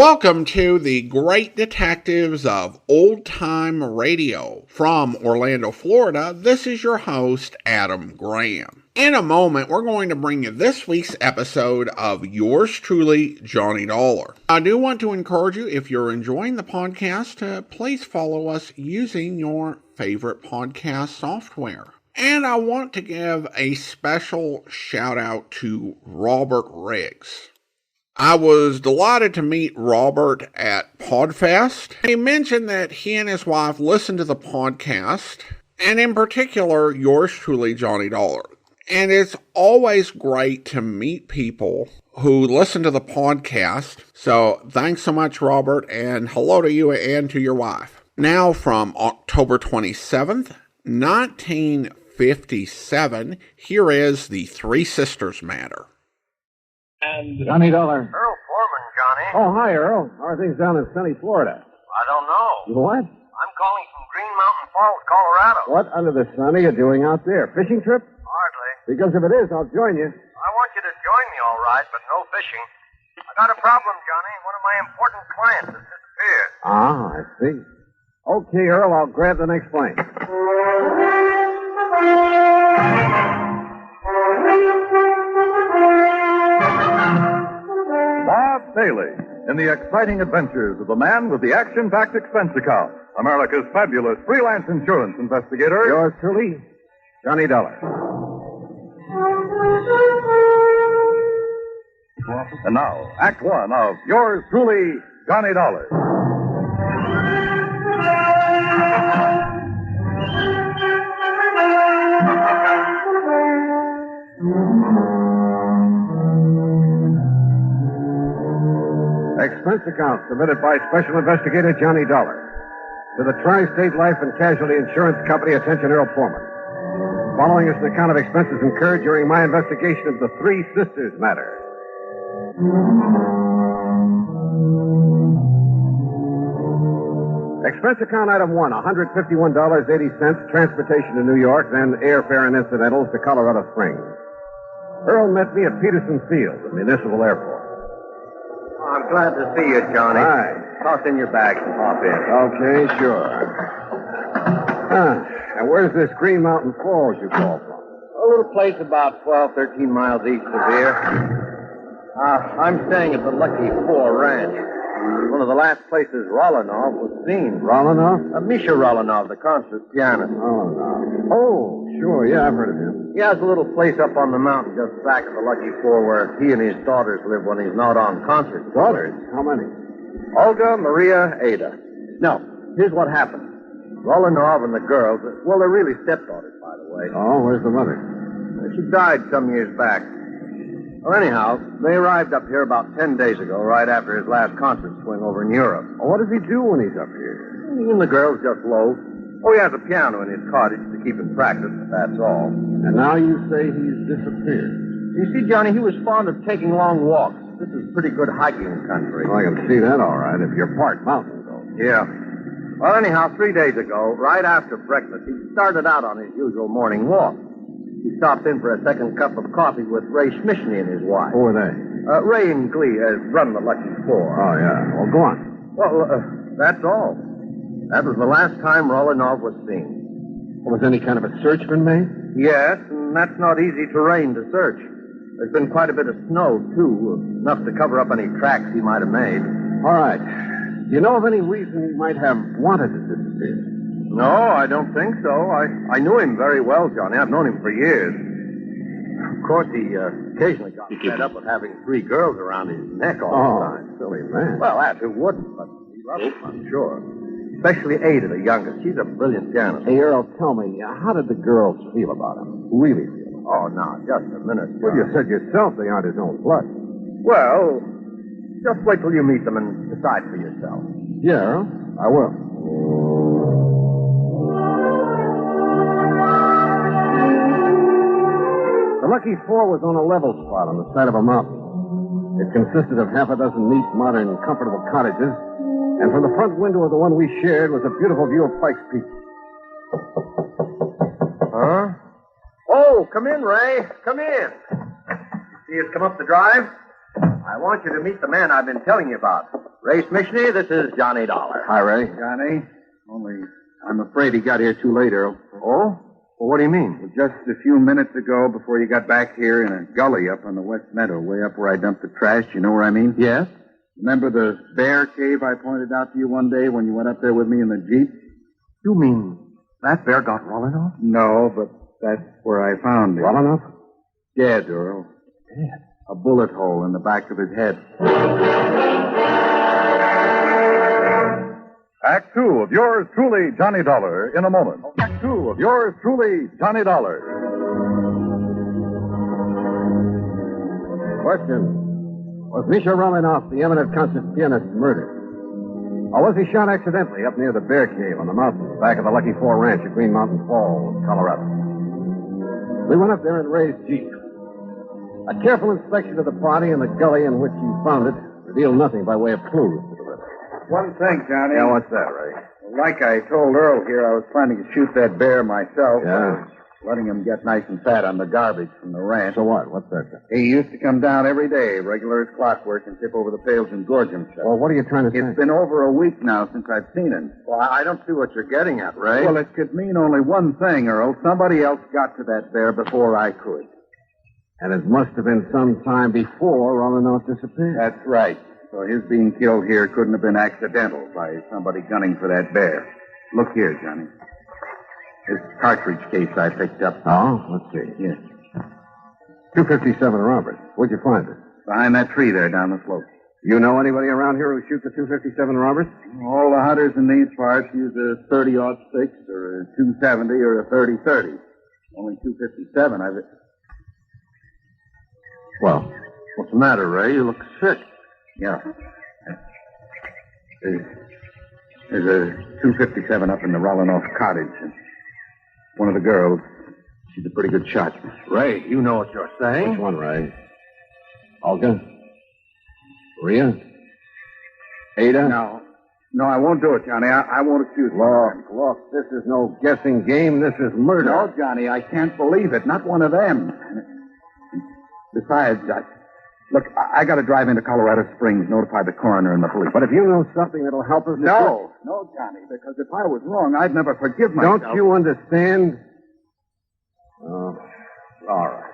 Welcome to the Great Detectives of Old Time Radio. From Orlando, Florida, this is your host, Adam Graham. In a moment, we're going to bring you this week's episode of yours truly, Johnny Dollar. I do want to encourage you, if you're enjoying the podcast, to please follow us using your favorite podcast software. And I want to give a special shout out to Robert Riggs. I was delighted to meet Robert at Podfest. He mentioned that he and his wife listened to the podcast, and in particular, yours truly, Johnny Dollar. And it's always great to meet people who listen to the podcast. So thanks so much, Robert, and hello to you and to your wife. Now from October 27th, 1957, here is the Three Sisters matter. And Johnny Dollar. Earl Foreman, Johnny. Oh, hi, Earl. How are things down in sunny Florida? I don't know. What? I'm calling from Green Mountain Falls, Colorado. What under the sun are you doing out there? Fishing trip? Hardly. Because if it is, I'll join you. I want you to join me, all right, but no fishing. I got a problem, Johnny. One of my important clients has disappeared. Ah, I see. Okay, Earl, I'll grab the next plane. Bob Bailey, in the exciting adventures of the man with the action-packed expense account, America's fabulous freelance insurance investigator. Yours truly, Johnny Dollar. And now, Act One of yours truly, Johnny Dollar. Expense account submitted by Special Investigator Johnny Dollar. To the Tri-State Life and Casualty Insurance Company, attention Earl Foreman. Following is an account of expenses incurred during my investigation of the Three Sisters matter. Expense account item 1, $151.80, transportation to New York, then airfare and incidentals to Colorado Springs. Earl met me at Peterson Field, the municipal airport. I'm glad to see you, Johnny. Hi. Toss in your bags and hop in. Okay, sure. And where's this Green Mountain Falls you call from? A little place about 12, 13 miles east of here. I'm staying at the Lucky Four Ranch. One of the last places Rolanov was seen. Rolanov? Misha Rolanov, the concert pianist. Rolanov. Oh, sure. Yeah, I've heard of him. He has a little place up on the mountain just back of the Lucky Four where he and his daughters live when he's not on concert. Daughters? How many? Olga, Maria, Ada. No, here's what happened. Rolanov and the girls, well, they're really stepdaughters, by the way. Oh, where's the mother? She died some years back. Well, anyhow, they arrived up here about 10 days ago, right after his last concert swing over in Europe. Well, what does he do when he's up here? He and the girls just loaf. Oh, he has a piano in his cottage to keep in practice, that's all. And now you say he's disappeared. You see, Johnny, he was fond of taking long walks. This is pretty good hiking country. Well, I can see that all right, if you're part mountain, though. Yeah. Well, anyhow, 3 days ago, right after breakfast, he started out on his usual morning walk. He stopped in for a second cup of coffee with Ray Schmishny and his wife. Who are they? Ray and Glee run the Lucky Four. Oh, yeah. Well, go on. Well, that's all. That was the last time Rolanov was seen. Was any kind of a search been made? Yes, and that's not easy terrain to search. There's been quite a bit of snow, too, enough to cover up any tracks he might have made. All right. Do you know of any reason he might have wanted to disappear? No, I don't think so. I knew him very well, Johnny. I've known him for years. Of course, he occasionally got fed up with having three girls around his neck all the time. Silly man. Well, that who wouldn't, but he loved them, I'm sure. Especially Ada, the youngest. She's a brilliant pianist. Hey, Earl, tell me, how did the girls feel about him? Really feel about him? Oh, now, just a minute. Well, you said yourself they aren't his own blood. Well, just wait till you meet them and decide for yourself. Yeah, Earl, I will. The Lucky Four was on a level spot on the side of a mountain. It consisted of half a dozen neat, modern, comfortable cottages, and from the front window of the one we shared was a beautiful view of Pike's Peak. Huh? Oh, come in, Ray. Come in. You see us come up the drive? I want you to meet the man I've been telling you about. Ray Smishney, this is Johnny Dollar. Hi, Ray. Johnny, only I'm afraid he got here too late, Earl. Oh? Well, what do you mean? Just a few minutes ago, before you got back here in a gully up on the West Meadow, way up where I dumped the trash, you know where I mean? Yes? Remember the bear cave I pointed out to you one day when you went up there with me in the Jeep? You mean that bear got Rollinov? No, but that's where I found him. Well enough? Dead, Earl. Dead? A bullet hole in the back of his head. Act two of yours truly, Johnny Dollar, in a moment. Act two of yours truly, Johnny Dollar. Question. Was Misha Rolinoff, the eminent concert pianist, murdered? Or was he shot accidentally up near the Bear Cave on the mountain, back of the Lucky Four Ranch at Green Mountain Falls, Colorado? We went up there in Ray's Jeep. A careful inspection of the body and the gully in which he found it revealed nothing by way of clues to the rest. One thing, Johnny. Yeah, what's that, Ray? Like I told Earl here, I was planning to shoot that bear myself. Yeah. Letting him get nice and fat on the garbage from the ranch. So what? What's that? He used to come down every day, regular as clockwork, and tip over the pails and gorge himself. Well, what are you trying to say? It's been over a week now since I've seen him. Well, I don't see what you're getting at, Ray. Well, it could mean only one thing, Earl. Somebody else got to that bear before I could. And it must have been some time before Rolinoff disappeared. That's right. So his being killed here couldn't have been accidental by somebody gunning for that bear. Look here, Johnny. This cartridge case I picked up. Oh, let's see. Yes. 257 Robert. Where'd you find it? Behind that tree there down the slope. You know anybody around here who shoots a 257 Robert? All the hunters in these parts use a 30-06 or a 270 or a 30-30. Only 257 I've... Well, What's the matter, Ray? You look sick. Yeah. There's a 257 up in the Rolinoff cottage. And one of the girls, she's a pretty good shot. Ray, you know what you're saying. which one, Ray? Olga? Maria? Ada? No, I won't do it, Johnny. I won't accuse you. Look, this is no guessing game. This is murder. No, Johnny, I can't believe it. Not one of them. Besides, I got to drive into Colorado Springs, notify the coroner and the police. But if you know something that'll help us... No, Johnny, because if I was wrong, I'd never forgive myself. Don't you understand? Oh, all right.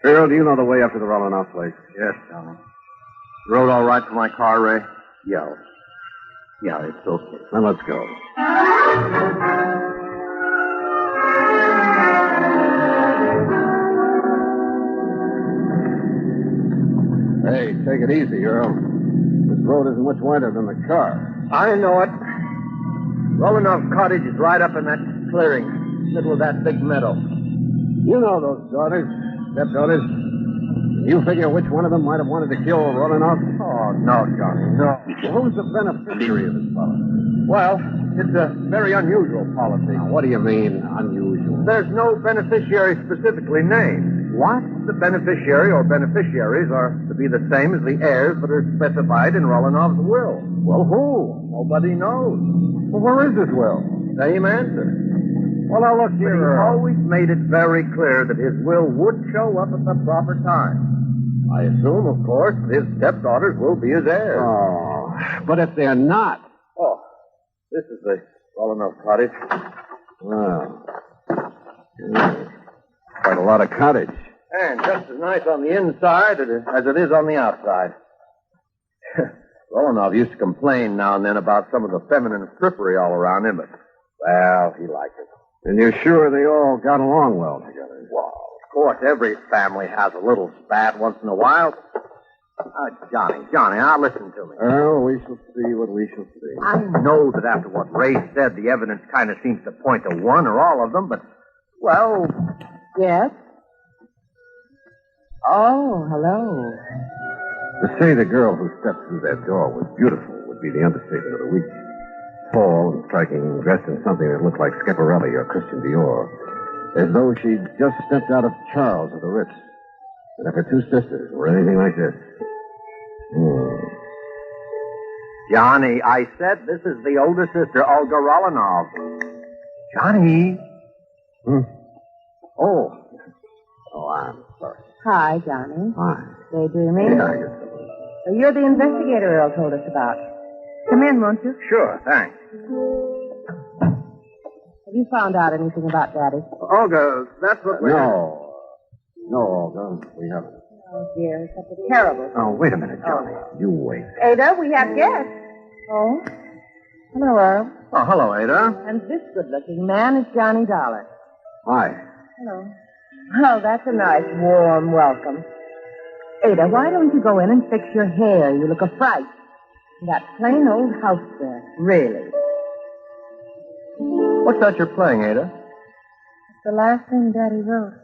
Earl, do you know the way up to the Rolinoff place? Yes, Johnny. Road all right for my car, Ray? Yeah, it's okay. Then let's go. Hey, take it easy, Earl. This road isn't much wider than the car. I know it. Rolinoff Cottage is right up in that clearing, middle of that big meadow. You know those daughters, stepdaughters. You figure which one of them might have wanted to kill Rolinoff? Oh, no, Johnny, no. Well, who's the beneficiary of this policy? Well, it's a very unusual policy. Now, what do you mean, unusual? There's no beneficiary specifically named. What? The beneficiary or beneficiaries are to be the same as the heirs that are specified in Rolinoff's will. Well, who? Nobody knows. Well, where is his will? Same answer. Well, now look here, He Earl. always made it very clear that his will would show up at the proper time. I assume, of course, that his stepdaughters will be his heirs. Oh, but if they're not... Oh, this is the Rolinoff cottage. Well, quite a lot of cottage. And just as nice on the inside as it is on the outside. Rolinoff used to complain now and then about some of the feminine frippery all around him, but, well, he liked it. And you're sure they all got along well together? Well, of course, every family has a little spat once in a while. Johnny, now listen to me. Well, we shall see what we shall see. I know that after what Ray said, the evidence kind of seems to point to one or all of them, but, well... Yes? Oh, hello. To say the girl who stepped through that door was beautiful would be the understatement of the week. Tall and striking, dressed in something that looked like Schiaparelli or Christian Dior. As though she'd just stepped out of Charles or the Ritz. And if her two sisters were anything like this. Johnny, I said this is the older sister, Olga Rolinoff. Johnny. Oh, I'm sorry. Hi, Johnny. Hi. Daydreaming? Yeah, I guess so. So you're the investigator Earl told us about. Come in, won't you? Sure, thanks. Have you found out anything about Daddy? Olga, that's what we're... No, Olga, we haven't. Oh, dear, it's such a terrible... Oh, wait a minute, Johnny. You wait. Ada, we have guests. Oh? Hello, Earl. Oh, hello, Ada. And this good-looking man is Johnny Dollar. Hi. Hello. Oh, that's a nice, warm welcome. Ada, why don't you go in and fix your hair? You look a fright. That plain old house there, really. What's that you're playing, Ada? It's the last thing Daddy wrote.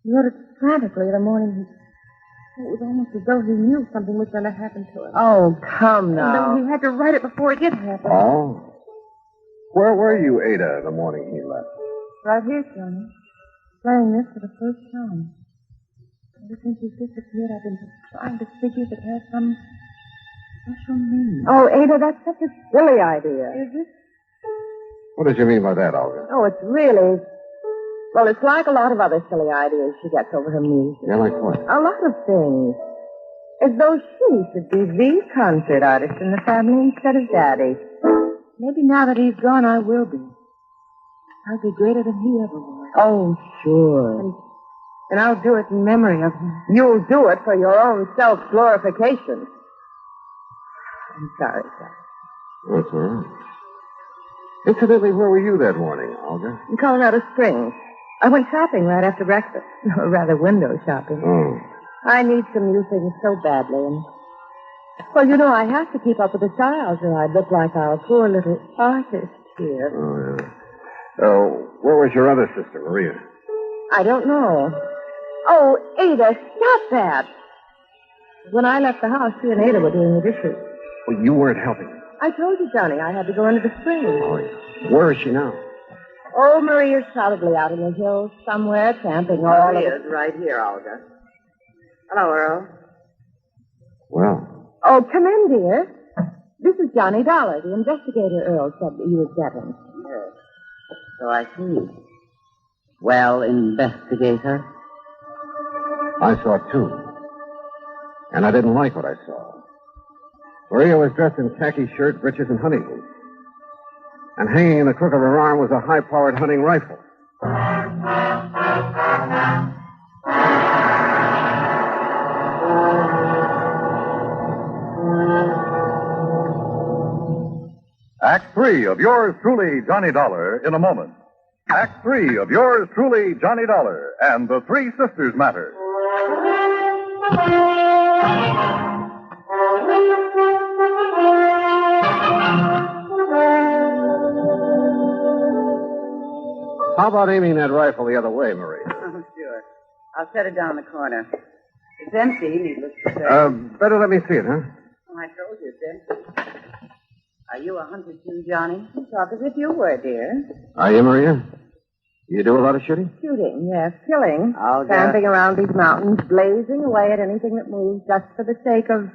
He wrote it frantically the morning it was almost as though he knew something was going to happen to him. Oh, come now. And he had to write it before it did happen. Oh? Where were you, Ada, the morning he left? Right here, Johnny. Playing this for the first time. Ever since he's disappeared, I've been trying to figure if it has some special meaning. Oh, Ada, that's such a silly idea. Is it? What did you mean by that, Olga? Oh, it's really... Well, it's like a lot of other silly ideas she gets over her music. Yeah, like what? A lot of things. As though she should be the concert artist in the family instead of Daddy. Maybe now that he's gone, I will be. I'll be greater than he ever was. Oh, sure. And I'll do it in memory of him. You'll do it for your own self-glorification. I'm sorry, sir. That's all right. Incidentally, where were you that morning, Olga? In Colorado Springs. I went shopping right after breakfast. Or rather, window shopping. Oh. I need some new things so badly. And, well, you know, I have to keep up with the styles or I'd look like our poor little artist here. Oh, yeah. Where was your other sister, Maria? I don't know. Oh, Ada, stop that. When I left the house, she and Ada were doing the dishes. Well, you weren't helping. I told you, Johnny, I had to go into the spring. Oh, yeah. Where is she now? Oh, Maria's probably out in the hills somewhere, camping all Maria's right here, Olga. Hello, Earl. Well. Oh, come in, dear. This is Johnny Dollar, the investigator Earl said that you were getting. Yes. So I see. Well, investigator? I saw two. And I didn't like what I saw. Maria was dressed in khaki shirt, breeches, and hunting boots. And hanging in the crook of her arm was a high-powered hunting rifle. Act 3 of yours truly, Johnny Dollar, in a moment. Act 3 of yours truly, Johnny Dollar, and the Three Sisters Matter. How about aiming that rifle the other way, Maria? Oh, sure. I'll set it down in the corner. It's empty, needless to say. Better let me see it, huh? Oh, I told you it's empty. Are you a hunter too, Johnny? You talk as if you were, dear. Are you, Maria? Do you do a lot of shooting? Shooting, yes. Killing. I'll Stamping around these mountains, blazing away at anything that moves just for the sake of...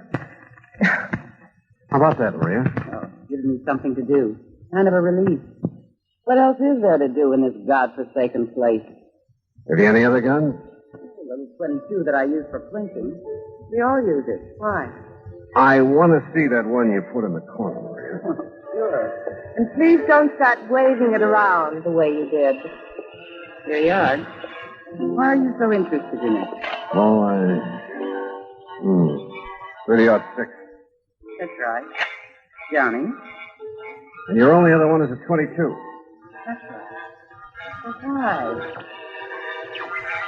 How about that, Maria? Oh, gives me something to do. Kind of a relief. What else is there to do in this godforsaken place? Have you any other guns? A little 22 that I use for plinking. We all use it. Why? I want to see that one you put in the corner, Maria. Sure. And please don't start waving it around the way you did. Here you are. Why are you so interested in it? Oh, 30-06. That's right. Johnny? And your only other one is a 22. That's right. That's right.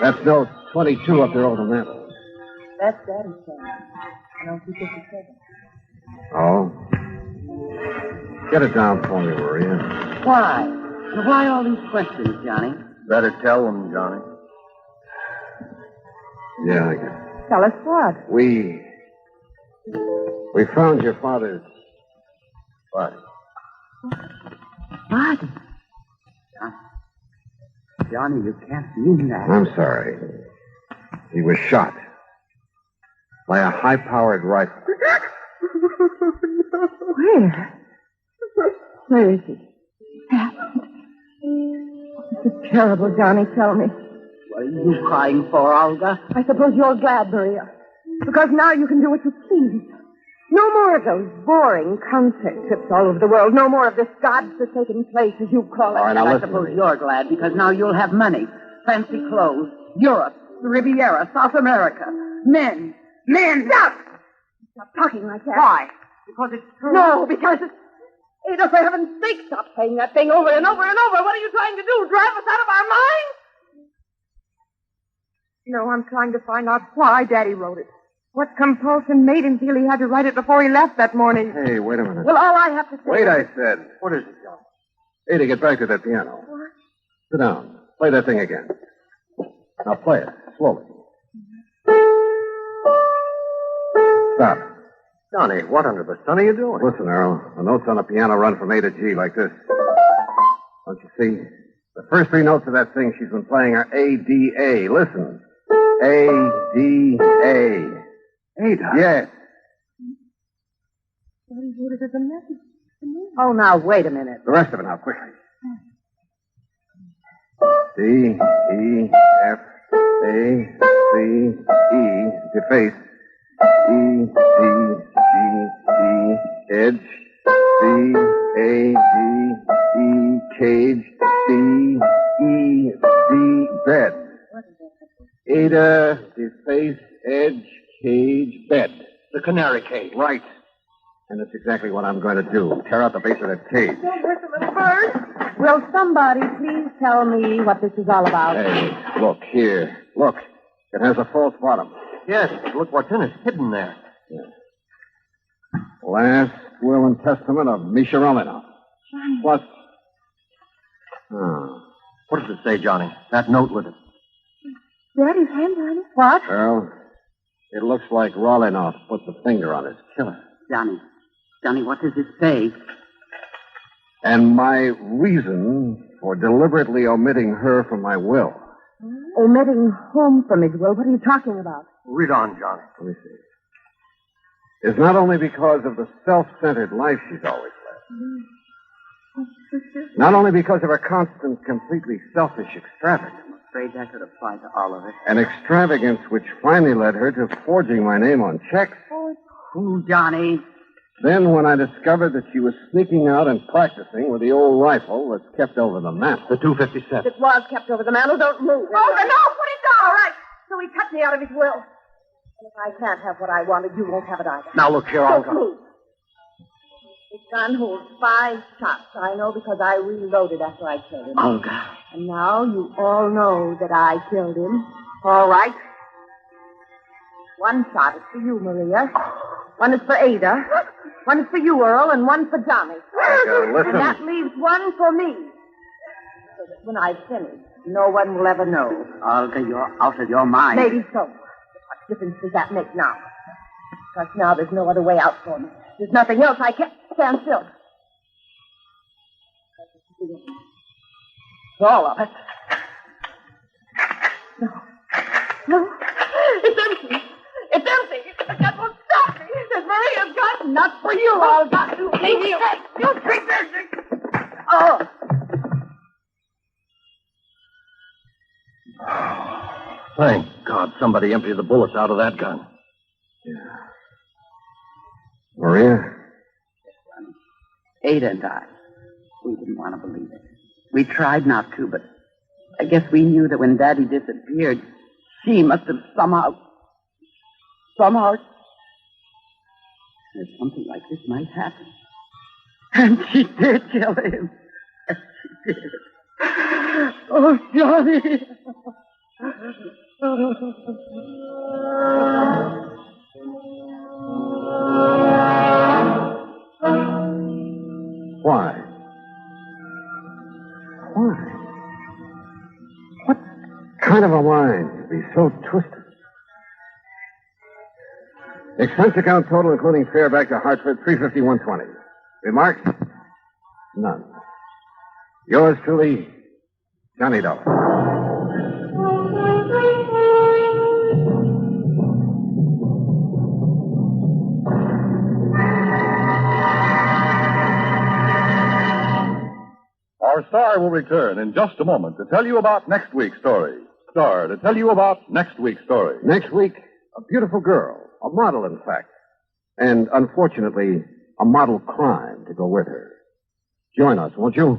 That's no 22 up there over the mantel. That's Daddy's son. I don't think it's a second. Oh? Get it down for me, Maria. Why? Well, why all these questions, Johnny? Better tell them, Johnny. Yeah, I guess. Tell us what? We found your father's body. What? Johnny, you can't mean that. I'm sorry. He was shot by a high-powered rifle. Where? Where is he? Happened. This is terrible, Johnny. Tell me. What are you crying for, Olga? I suppose you're glad, Maria. Because now you can do what you please. No more of those boring concert trips all over the world. No more of this godforsaken place, as you call it. All right, now I listen to suppose me. you're glad, because now you'll have money, fancy clothes, Europe, the Riviera, South America, men. Stop! Stop talking like that. Why? Because it's true? No, because it's... Ada, for heaven's sake, stop saying that thing over and over and over. What are you trying to do? Drive us out of our minds? No, I'm trying to find out why Daddy wrote it. What compulsion made him feel he had to write it before he left that morning? Hey, wait a minute. Well, all I have to say Wait, is... I said. What is it, John? Ada, get back to that piano. What? Sit down. Play that thing again. Now play it, slowly. Stop. Johnny, what under the sun are you doing? Listen, Earl. The notes on the piano run from A to G like this. Don't you see? The first three notes of that thing she's been playing are A, D, A. Listen. A, D, A. Ada. Yes. Daddy wrote it as a message to me. Oh, now, wait a minute. The rest of it now, quickly. D, E, F, A, C, E, deface. E, D, G, E, edge. C, A, D, E, cage. D, E, D, bed. Ada, deface, edge, cage, bed. The canary cage. Right. And that's exactly what I'm going to do. Tear out the base of that cage. Don't hurt the little bird. Will somebody please tell me what this is all about? Hey, look here. Look. It has a false bottom. Yes, but look what's in it, hidden there. Last will and testament of Misha Romanov. Plus... What does it say, Johnny? That note with it. Daddy's handwriting? What? Well, it looks like Romanov put the finger on his killer. Johnny, what does it say? And my reason for deliberately omitting her from my will. Omitting whom from his will? What are you talking about? Read on, Johnny. Let me see. Is not only because of the self-centered life she's always led. Not only because of her constant, completely selfish extravagance. I'm afraid that could apply to all of it. An extravagance which finally led her to forging my name on checks. Who, Johnny? Then when I discovered that she was sneaking out and practicing with the old rifle that's kept over the mantel. The 257. It was kept over the mantel. Don't move. Oh, no, put it down. All right. So he cut me out of his will. And if I can't have what I wanted, you won't have it either. Now, look here, I'll Don't move. This gun holds 5 shots. I know because I reloaded after I killed him. Olga. And now you all know that I killed him. All right. 1 shot is for you, Maria. 1 is for Ada. 1 is for you, Earl, and 1 for Johnny. Listen. And that leaves 1 for me. So that when I've finished, no one will ever know. Olga, you're out of your mind. Maybe so. What difference does that make now? Because now there's no other way out for me. There's nothing else. I can't stand still. All of it. No. It's empty. It's empty. The gun won't stop me. There's Maria's gun. Not for you. I'll got to leave you. You treat this. Oh. Thank God somebody emptied the bullets out of that gun. Yeah. Maria? Ada and I, we didn't want to believe it. We tried not to, but I guess we knew that when Daddy disappeared, she must have somehow, that something like this might happen. And she did kill him. Yes, she did. Oh, Johnny. Why? Why? What kind of a mind could be so twisted? Expense account total, including fare back to Hartford, $351.20. Remarks? None. Yours truly, Johnny Dollar. Our star will return in just a moment to tell you about next week's story. Star, to tell you about next week's story. Next week, a beautiful girl A model, in fact. And, unfortunately, a model crime to go with her. Join us, won't you?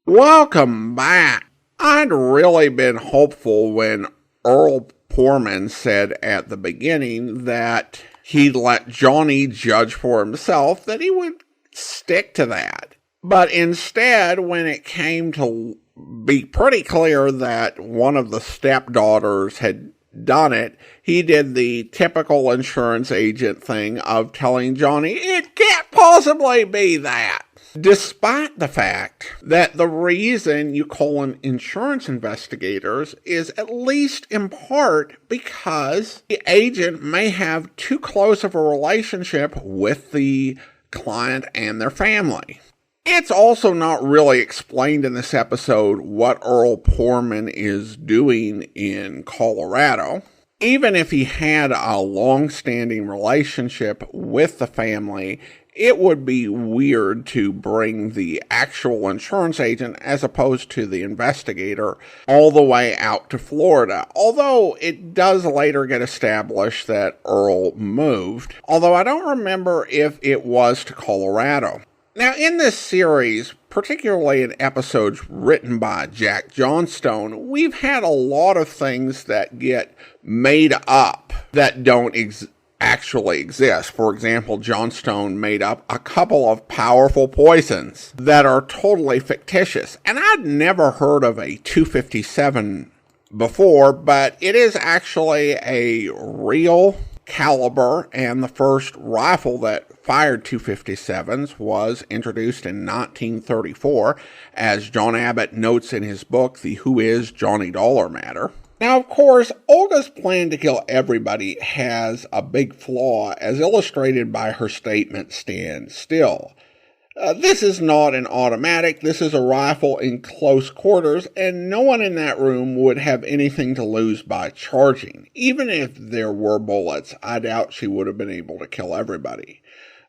Welcome back. I'd really been hopeful when Earl Poorman said at the beginning that he'd let Johnny judge for himself, that he would stick to that. But instead, when it came to be pretty clear that one of the stepdaughters had done it, he did the typical insurance agent thing of telling Johnny, it can't possibly be that. Despite the fact that the reason you call in insurance investigators is at least in part because the agent may have too close of a relationship with the client and their family. It's also not really explained in this episode what Earl Poorman is doing in Colorado. Even if he had a long-standing relationship with the family, it would be weird to bring the actual insurance agent, as opposed to the investigator, all the way out to Florida. Although it does later get established that Earl moved. Although I don't remember if it was to Colorado. Now, in this series, particularly in episodes written by Jack Johnstone, we've had a lot of things that get made up that don't actually exist. For example, Johnstone made up a couple of powerful poisons that are totally fictitious. And I'd never heard of a 257 before, but it is actually a real caliber, and the first rifle that fired 257s was introduced in 1934, as John Abbott notes in his book, The Who Is Johnny Dollar Matter. Now, of course, Olga's plan to kill everybody has a big flaw, as illustrated by her statement, "Stand still." This is not an automatic, this is a rifle in close quarters, and no one in that room would have anything to lose by charging. Even if there were bullets, I doubt she would have been able to kill everybody.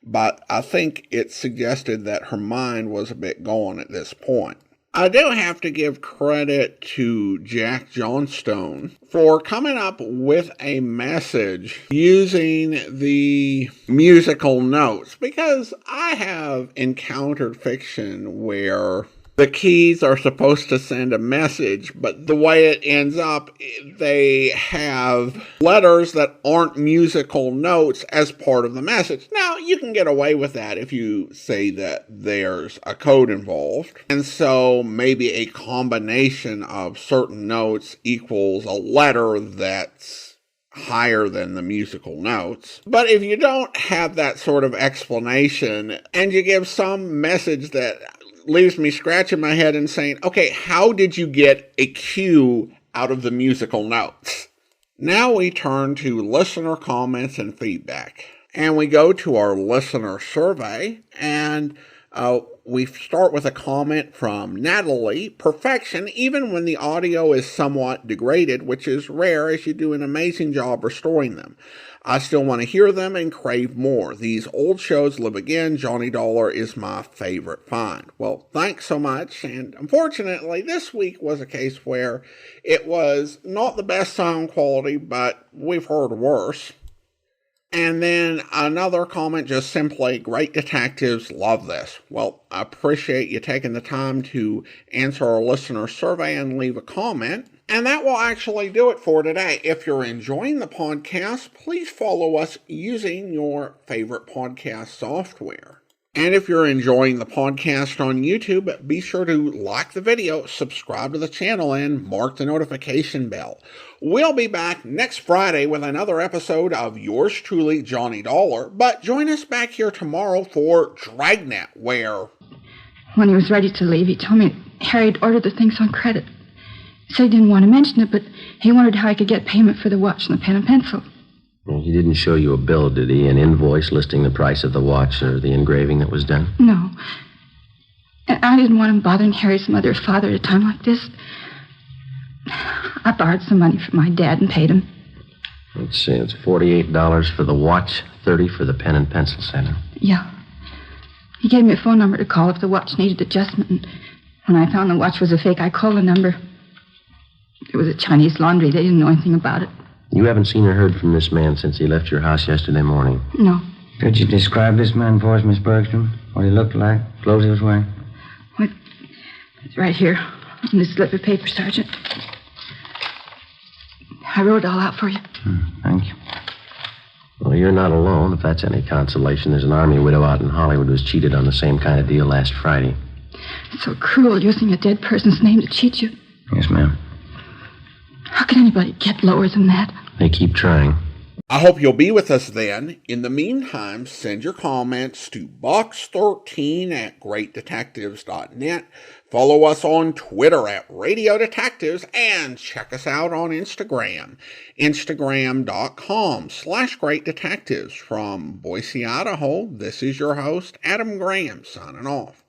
But I think it suggested that her mind was a bit gone at this point. I do have to give credit to Jack Johnstone for coming up with a message using the musical notes, because I have encountered fiction where the keys are supposed to send a message, but the way it ends up, they have letters that aren't musical notes as part of the message. Now, you can get away with that if you say that there's a code involved. And so maybe a combination of certain notes equals a letter that's higher than the musical notes. But if you don't have that sort of explanation and you give some message that leaves me scratching my head and saying, okay, how did you get a cue out of the musical notes? Now we turn to listener comments and feedback. And we go to our listener survey, and we start with a comment from Natalie. Perfection, even when the audio is somewhat degraded, which is rare, as you do an amazing job restoring them. I still want to hear them and crave more. These old shows live again. Johnny Dollar is my favorite find. Well, thanks so much. And unfortunately, this week was a case where it was not the best sound quality, but we've heard worse. And then another comment, just simply, great detectives, love this. Well, I appreciate you taking the time to answer our listener survey and leave a comment. And that will actually do it for today. If you're enjoying the podcast, please follow us using your favorite podcast software. And if you're enjoying the podcast on YouTube, be sure to like the video, subscribe to the channel, and mark the notification bell. We'll be back next Friday with another episode of yours truly, Johnny Dollar. But join us back here tomorrow for Dragnet, where... When he was ready to leave, he told me Harry'd ordered the things on credit. He said he didn't want to mention it, but he wondered how he could get payment for the watch and the pen and pencil. He didn't show you a bill, did he? An invoice listing the price of the watch or the engraving that was done? No. And I didn't want him bothering Harry's mother or father at a time like this. I borrowed some money from my dad and paid him. Let's see, it's $48 for the watch, $30 for the pen and pencil set. Yeah. He gave me a phone number to call if the watch needed adjustment, and when I found the watch was a fake, I called the number. It was a Chinese laundry. They didn't know anything about it. You haven't seen or heard from this man since he left your house yesterday morning? No. Could you describe this man for us, Miss Bergstrom? What he looked like, clothes he was wearing? Well, it's right here on this slip of paper, Sergeant. I wrote it all out for you. Thank you. Well, you're not alone, if that's any consolation. There's an army widow out in Hollywood who was cheated on the same kind of deal last Friday. It's so cruel using a dead person's name to cheat you. Yes, ma'am. How can anybody get lower than that? They keep trying. I hope you'll be with us then. In the meantime, send your comments to box13@greatdetectives.net. Follow us on Twitter @Radio Detectives and check us out on Instagram. Instagram.com/Great Detectives. From Boise, Idaho, this is your host, Adam Graham, signing off.